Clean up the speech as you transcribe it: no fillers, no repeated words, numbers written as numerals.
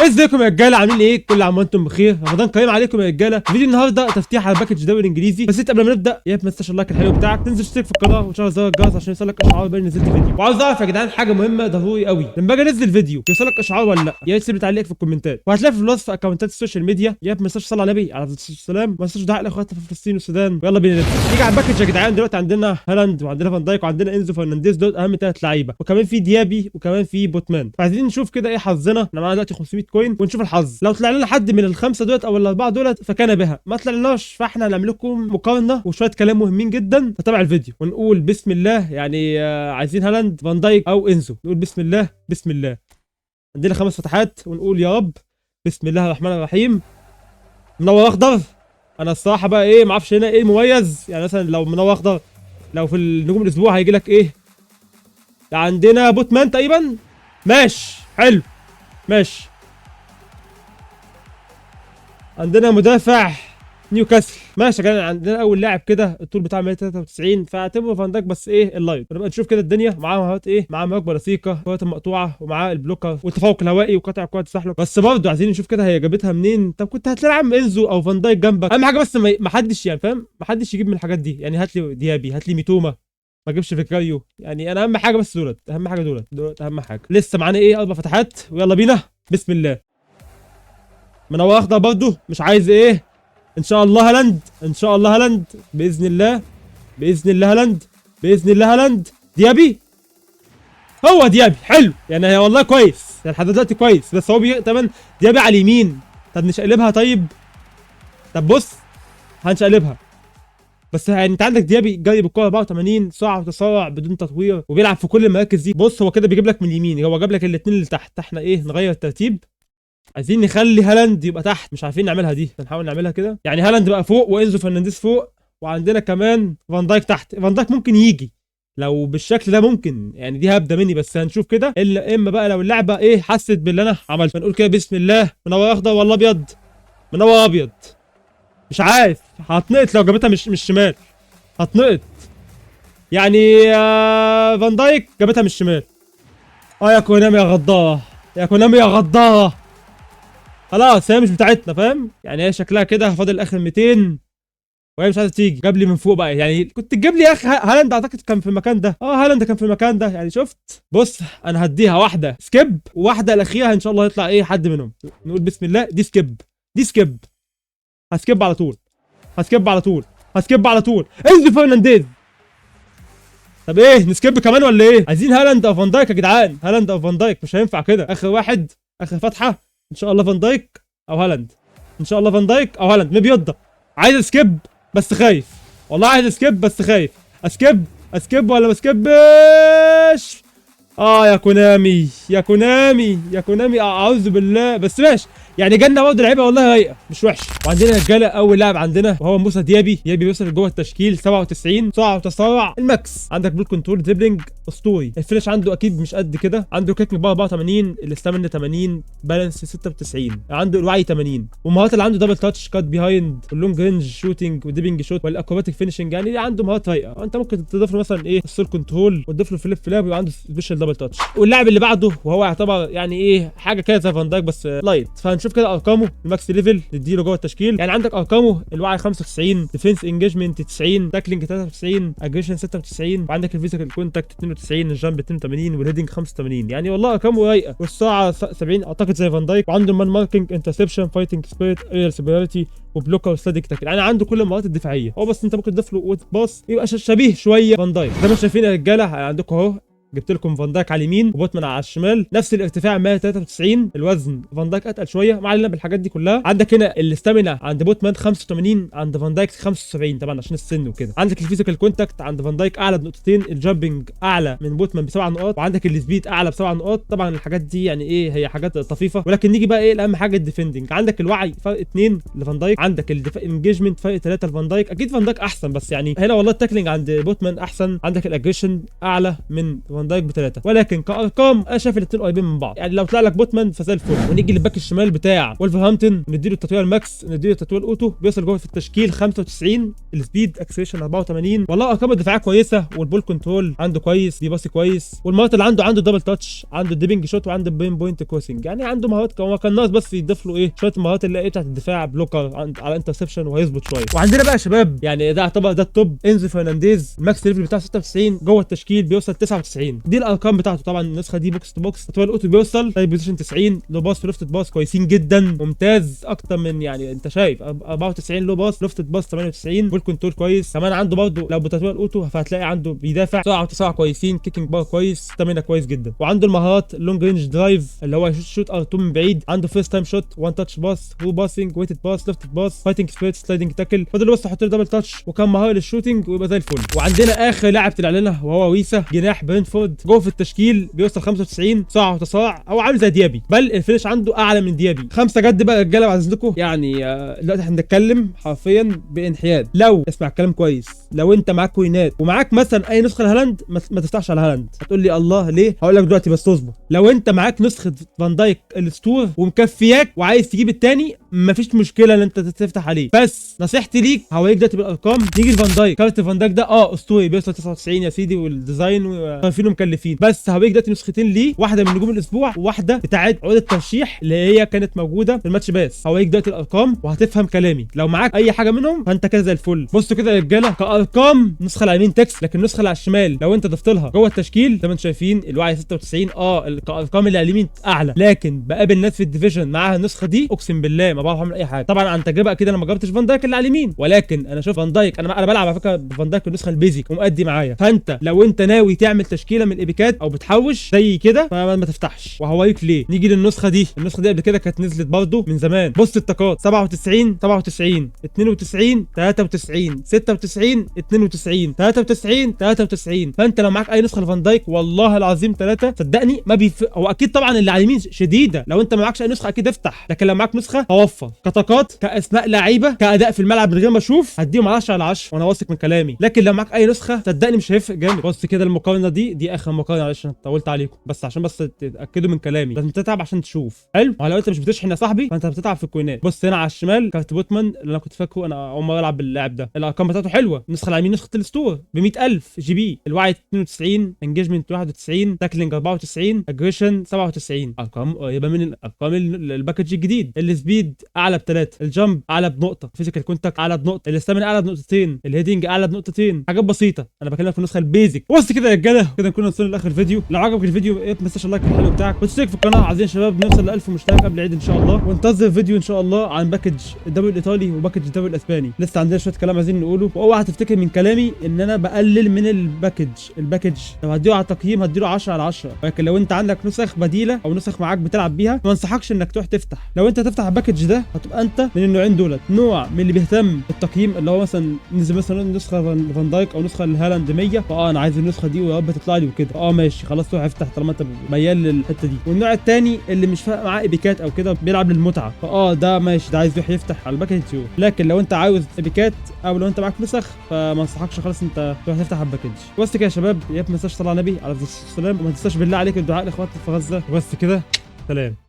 ازيكم يا رجاله؟ عاملين ايه؟ كل عام وانتم بخير. رمضان كريم عليكم يا رجاله. فيديو النهارده تفتيح على باكج دوري انجليزي. بس انت قبل ما نبدا يا ريت ما تنساش اللايك الحلو بتاعك، تنزل تشترك في القناه وتشغل زر الجرس عشان يوصلك اشعار بين نزلت فيديو. وعاوز اعرف يا جدعان حاجه مهمه ضروري قوي، لما باجي انزل فيديو يوصلك اشعار ولا لا؟ يا ريت تسيب لي تعليق في الكومنتات، وهتلاقي في الوصف اكونتات السوشيال ميديا. يا ريت ما تنساش تصلي على النبي عليه الصلاه والسلام، ما تنساش دعاء لاخواتنا في فلسطين والسودان. ويلا بينا نبدا. نيجي على الباكج يا جدعان. دلوقتي عندنا هالاند وعندنا فان دايك وعندنا انزو فرنانديز، دول اهم 3 لعيبه، وكمان في ديابي وكمان في بوتمان. فعايزين نشوف كده ايه حظنا. احنا معانا دلوقتي 500 كوين ونشوف الحظ. لو طلع لنا حد من الخمسه دولت او الاربعه دولت فكان بها، ما طلعناش فاحنا هنعمل لكم مقارنه وشويه كلام مهمين جدا. فتابع الفيديو ونقول بسم الله. يعني عايزين هالاند فان دايك او انزو، نقول بسم الله بسم الله. عندنا 5 فتحات ونقول يا رب. بسم الله الرحمن الرحيم. منور اخضر. انا الصراحه بقى ايه، ما اعرفش هنا ايه مميز. يعني مثلا لو منور اخضر، لو في النجوم الاسبوع هيجي لك ايه؟ عندنا بوتمان تقريبا. ماشي حلو ماشي. عندنا مدافع نيوكاسل. ماشي يا جدعان. عندنا اول لاعب كده الطول بتاعه 193، فاعتبره فان دايك بس ايه اللايت. نبقى نشوف كده الدنيا. معاه مهارات ايه؟ معاه مراقبه رصيقه، الكرات المقطوعه، ومعاه البلوكر والتفوق الهوائي وقطع الكرات التسحلق. بس برضه عايزين نشوف كده هي جابتها منين. طب كنت هتلاقي عم انزو او فان دايك جنبك. اهم حاجه بس ما حدش يعني فاهم، ما حدش يجيب من الحاجات دي. يعني هات لي ديابي، هات لي ميتوما، ما اجيبش فيكاريو. يعني انا اهم حاجه بس دولت، اهم حاجه دولت اهم حاجه. لسه معانا ايه 4 فتحات ويلا بينا. بسم الله. منور اخضر برضه. مش عايز ايه؟ ان شاء الله هالاند، ان شاء الله هالاند باذن الله، باذن الله هالاند، باذن الله هالاند. ديابي، هو ديابي حلو. يعني هي والله كويس، يعني لحد دلوقتي كويس. بس هو كمان ديابي على اليمين. طب نشقلبها طيب. طب بص هنشقلبها. بس يعني انت عندك ديابي جاي بالكوره 84 سرعه وتسارع بدون تطوير، وبيلعب في كل المراكز دي. بص هو كده بيجيب لك من اليمين، هو جاب لك الاثنين اللي تحت. احنا ايه نغير الترتيب. عايزين نخلي هالاند يبقى تحت، مش عارفين نعملها دي، هنحاول نعملها كده. يعني هالاند بقى فوق وانزو فرنانديز فوق، وعندنا كمان فان دايك تحت. فان دايك ممكن يجي لو بالشكل ده، ممكن يعني دي هبدا مني، بس هنشوف كده. الا اما بقى لو اللعبه ايه حست باللي انا عملته. فنقول كده بسم الله. منور اخضر ولا ابيض؟ منور ابيض. مش عارف، هتنقط لو جابتها مش شمال، هتنقط. يعني فان دايك جابتها من الشمال. يا كونامي يا غداره، يا كونامي يا غداره. خلاص هي مش بتاعتنا فاهم. يعني هي شكلها كده فاضل اخر 200 وهي مش عايزه تيجي. جاب لي من فوق بقى. يعني كنت تجيب لي يا اخي هالاند. اعتقد كان في المكان ده. هالاند كان في المكان ده. يعني شفت. بص انا هديها واحده سكيب، وواحده الاخيره ان شاء الله يطلع ايه حد منهم. نقول بسم الله. دي سكيب، دي سكيب. هسكيب على طول، هسكيب على طول، هسكيب على طول. انزل فرنانديز. طب ايه نسكيب كمان ولا ايه؟ عايزين هالاند او فان دايك يا جدعان. هالاند او فان دايك، مش هينفع كده. اخر واحد، اخر فتحه. ان شاء الله فان دايك او هالاند، ان شاء الله فان دايك او هالاند. مبيضه. عايز سكيب بس خايف، والله عايز سكيب بس خايف. اسكيب، اسكيب ولا ما اسكيبش؟ يا كونامي يا كونامي يا كونامي، اعوذ بالله. بس ماشي يعني، جالنا برضه لعيبه والله رايقه مش وحشه. وعندنا رجاله اول لاعب عندنا وهو موسى ديابي. ديابي بيوصل جوه التشكيل 97 سرعه وتسارع الماكس. عندك بول كنترول دريبلينج اسطوري. الفينش عنده اكيد مش قد كده. عنده كيكنج بار 84، الاستامينا 80، بالانس 96، عنده الوعي 80. والمهارات اللي عنده دبل تاتش، كات بيهايند، واللونج رينج شوتنج، وديبنج شوت، والاكروباتيك فينشنج. يعني عنده مهارات رايقه. انت ممكن تضيف له مثلا ايه السول كنترول، وتضيف له فليب فلاب، ويبقى عنده سبيشال دبل تاتش. واللاعب اللي بعده وهو يعتبر يعني ايه حاجه كده زي فان دايك بس لايت. فهنشوف كده ارقامه الماكس ليفل نديله جوه التشكيل. يعني عندك ارقامه الوعي 95، ديفنس انجيجمنت 90، تاكلينج 93، اجريشن 96، وعندك الفيزيكال كونتاكت 92، الجامب 82، والهيدنج 85. يعني والله ارقامه رايقه. والسرعه 70 اعتقد زي فان دايك. وعنده مان ماركينج، انترسبشن، فايتنج سبيريت، اير سوبريورتي، وبلوكر وستاتيك تاكل. يعني عنده كل المهارات الدفاعيه. هو بس انت ممكن تضيف له ويت باص يبقى شبيه شويه فان دايك. زي ما شايفين يا رجاله عندكم اهو. جبت لكم فان دايك على اليمين وبوتمان على الشمال، نفس الارتفاع 193. الوزن فان دايك اتقل شويه، ما علينا بالحاجات دي كلها. عندك هنا الاستامينا عند بوتمان 85، عند فان دايك 75 طبعا عشان السن وكده. عندك الفيزيكال كونتاكت عند فان دايك اعلى بنقطتين، الجامبنج اعلى من بوتمان ب7 نقاط، وعندك السبيد اعلى ب7 نقاط. طبعا الحاجات دي يعني ايه هي حاجات طفيفه. ولكن نيجي بقى ايه اهم حاجه الديفندنج. عندك الوعي فرق 2 لفان دايك، عندك الانجيجمنت فرق 3 لفان دايك. اكيد فان دايك احسن، بس يعني هنا والله التاكلينج عند بوتمان احسن. عندك الاجريشن اعلى من وفان دايك ب3، ولكن كارقام انا شايف الاثنين قريبين من بعض. يعني لو طلع لك بوتمان فزي الفل. ونيجي للباك الشمال بتاع ولفرهامبتون، نديله التطوير الماكس، نديله التطوير الاوتو، بيوصل جوه في التشكيل 95، السبيد اكسلريشن 84. والله ارقام الدفاعيه كويسه، والبول كنترول عنده كويس، دي باصي كويس، والمهارات اللي عنده دبل تاتش، عنده ديبنج شوت، وعنده بين بوينت كروسنج. يعني عنده مهارات. هو كان ناقص بس يضيف له ايه شويه المهارات اللي ايه بتاعت الدفاع، بلوكر على انترسبشن، وهيظبط شويه. وعندنا بقى شباب يعني ده يعتبر ده التوب، انزو فرنانديز الماكس ليفل بتاعه 96، جوه التشكيل بيوصل 99. دي الارقام بتاعته. طبعا النسخه دي بوكس تو بوكس. تطوير الاوتو بيوصل طيب بوزيشن 90، لو باس ولفتد باس كويسين جدا، ممتاز اكتر من يعني انت شايف 94 لو باس، لفتد باس 98، بول كنترول كويس. كمان عنده برضه لو بتطوير الاوتو فهتلاقي عنده بيدافع، سرعه وتسارع كويسين، كيكنج باور كويس، ستامينا كويس جدا. وعنده المهارات اللونج رينج درايف اللي هو شوت ار 2 من بعيد، عنده فيرست تايم شوت، وان تاتش باس، هو باسنج، ويتد باس، لفتد باس، فايتنج سبيريت، سلايدنج تاكل. فاضل بس احط له دبل تاتش وكان مهاره للشوتنج ويبقى زي الفل. وعندنا اخر لاعب طلع لنا وهو ويسا جناح برينفورد، جوه في التشكيل بيوصل 95، سرعه وتسارع، او عامل زي ديابي، بل الفينش عنده اعلى من ديابي. 5 جد بقى يا رجاله بعد اذنكم. يعني دلوقتي احنا بنتكلم حرفيا بانحياد. لو اسمع الكلام كويس، لو انت معاك كوينات ومعاك مثلا اي نسخه لهالاند ما تفتحش على هالاند. هتقول لي الله ليه؟ هقول لك دلوقتي بس اصبر. لو انت معاك نسخه فان دايك الاسطور ومكفياك وعايز تجيب الثاني، مفيش مشكله ان انت تفتح عليه، بس نصيحتي ليك هوريك دلوقتي بالارقام. نيجي لفان دايك، كارت فان دايك ده اسطوري، بيوصل 99 يا سيدي، والديزاين وصارفين ومكلفين. بس هوريك دلوقتي نسختين ليه، واحده من نجوم الاسبوع وواحده بتاعت عقود الترشيح اللي هي كانت موجوده في الماتش باس. هوريك دلوقتي الارقام وهتفهم كلامي. لو معاك اي حاجه منهم فانت كده زي الفل. بصوا كده يا رجاله، كارقام النسخه اللي على اليمين تكس، لكن النسخه اللي على الشمال لو انت ضفت لها جوه التشكيل زي ما انتم شايفين الوعي 96. الارقام اللي على اليمين اعلى، لكن بقابل ناس في الديفيجن معاها النسخه دي اقسم بالله ما بعرف اعمل اي حاجه. طبعا عن تجربه اكيد انا ما جربتش فان دايك اللي على اليمين، ولكن انا شوف فان دايك، انا بلعب على فكره بفان دايك النسخه البيزك ومؤدي معايا. فانت لو انت ناوي تعمل تشكيله من الايبيكات او بتحوش زي كده فما تفتحش، وهوريك ليه. نيجي للنسخه دي. النسخه دي قبل كده كانت نزلت برضه من زمان. بص الطاقات 97 97 92 93 96 92 93 93. فانت لو معاك اي نسخه لفان دايك والله العظيم 3 صدقني ما هو اكيد طبعا اللي على اليمين شديده، لو انت ما معكش اي نسخه اكيد افتح، لكن لو معاك نسخه هوفر كطاقات، كاسماء لعيبه، كاداء في الملعب من غير ما اشوف هديهم 10 على 10 وانا واثق من كلامي. لكن لو معاك اي نسخه صدقني مش هيفرق جامد. بص كده المقارنه دي اخر مقارنه، معلش انا طولت عليكم بس عشان بس تتاكدوا من كلامي، لازم تتعب عشان تشوف. حلو، ولو انت مش بتشحن يا صاحبي فانت بتتعب في الكوينات. بص هنا على الشمال كارت بوتمان اللي انا كنت فاكره، انا اول مره العب باللاعب ده، الارقام بتاعته حلوه. النسخه اللي على اليمين نسخه الستور ب 100000 جي بي، الوعي 92، انجيجمنت 91، تاكلينج 94، اجريشن 97. ارقام قريبه من الارقام الباكج الجديد. السبيد اعلى ب3، الجامب اعلى بنقطه، فيزيكال كونتاكت اعلى بنقطه، الاستامينا اعلى بنقطتين، الهيدنج اعلى بنقطتين. حاجات بسيطه، انا بكلمك في النسخه البيزك. بص كده يا رجاله، كده نكون وصلنا لاخر الفيديو. لو عجبك الفيديو ما تنساش اللايك الحلو بتاعك وتشترك في القناه. عايزين شباب نوصل ل 1000 مشترك قبل العيد ان شاء الله، وانتظر فيديو ان شاء الله عن باكج الدوري الايطالي وباكج الدوري الاسباني. لسه عندنا شويه كلام عايزين نقوله، واوعى تفتكر من كلامي ان انا بقلل من الباكج لو هديله على تقييم هديله 10 على 10، ولكن لو انت عندك نسخ بديله او نسخ معاك بتلعب بيها ما انصحكش انك تروح تفتح. لو انت تفتح الباكج ده هتبقى انت من النوعين دولت، نوع من اللي بيهتم بالتقييم اللي هو مثلا نزل مثلا نسخه فان دايك او نسخه لهالاند 100، انا عايز النسخه دي ويا رب تطلع لي وكده، ماشي خلاص روح افتح طالما انت ميال للحته دي. والنوع الثاني اللي مش فارق معاه ايبيكات او كده بيلعب للمتعه، ده ماشي، ده عايز يروح يفتح على الباكج يروح. لكن لو انت عاوز ايبيكات او لو انت معاك نسخ فما انصحكش خالص انت تروح تفتح على الباكج. بس كده يا شباب، يا ما تنساش صلاه على النبي عليه الصلاه والسلام، وما تنساش بالله عليك الدعاء لاخواتك في غزه. وبس كده، سلام.